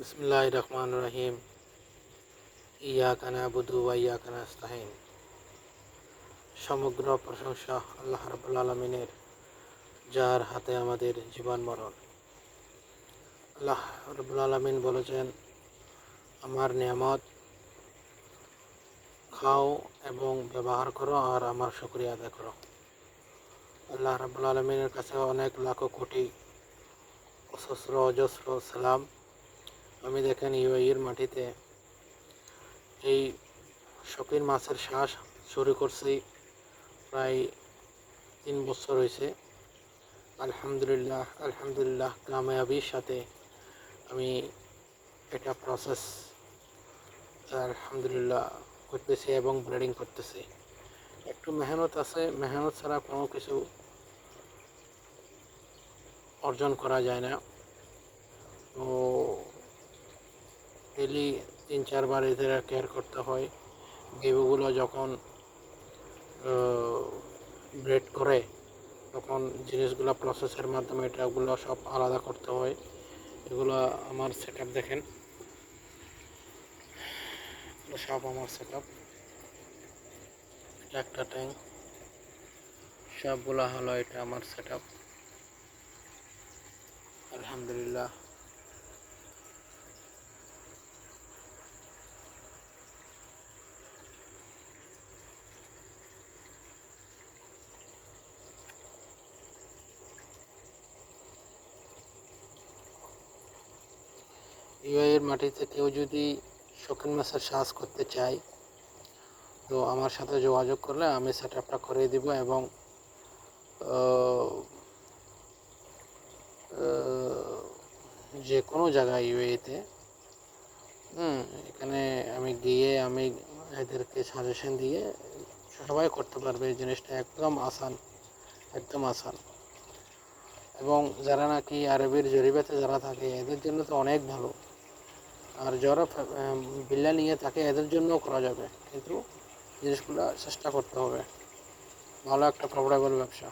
बिस्मिल्लाहिर्रहमानिर्रहीम। इय्याका नअबुदु व इय्याका नस्ताईन। সমগ্র প্রশংসা আল্লাহ রাব্বুল আলামিনের, যার হাতে আমাদের জীবন মরণ। আল্লাহ রাব্বুল আলামিন বলেছেন, আমার নিয়ামত খাও এবং ব্যবহার করো আর আমার শুকরিয়া আদায় করো। আল্লাহ রাব্বুল আলামিনের কাছে অনেক লাখো কোটি অসহস্র অজস্র সালাম। আমি দেখেন ইউএইর মাটিতে এই শৌখিন মাছের শ্বাস শুরু করছি প্রায় 3 বছর হয়েছে। আলহামদুলিল্লাহ কামিয়াবির সাথে আমি এটা প্রসেস আলহামদুলিল্লাহ করতেছি এবং ব্রিডিং করতেছি। একটু মেহনত আছে, মেহনত ছাড়া কোনো কিছু অর্জন করা যায় না। তো ডেলি 3-4 বার এদের কেয়ার করতে হয়। বেবিগুলো যখন ব্রেড করে তখন জিনিসগুলো প্রসেসের মাধ্যমে এটাগুলো সব আলাদা করতে হয়। এগুলো আমার সেট আপ দেখেন, সব আমার সেট আপ। এটা একটা ট্যাঙ্ক, সবগুলো হলো এটা আমার সেট আপ। আলহামদুলিল্লাহ। ইউএইয়ের মাটিতে কেউ যদি শৌখিন মাছের চাষ করতে চায় তো আমার সাথে যোগাযোগ করলে আমি সেট আপটা করে দিব এবং যে কোনো জায়গায় ইউএইতে এখানে আমি গিয়ে আমি এদেরকে সাজেশন দিয়ে সবাই করতে পারবে। এই জিনিসটা একদম আসান, একদম আসান। এবং যারা নাকি আরবের জরিবাতে যারা থাকে এদের জন্য তো অনেক ভালো। আর যারা বিল্লা নিয়ে থাকে এদের জন্যও করা যাবে, কিন্তু জিনিসগুলো চেষ্টা করতে হবে। ভালো একটা প্রফিটেবল ব্যবসা।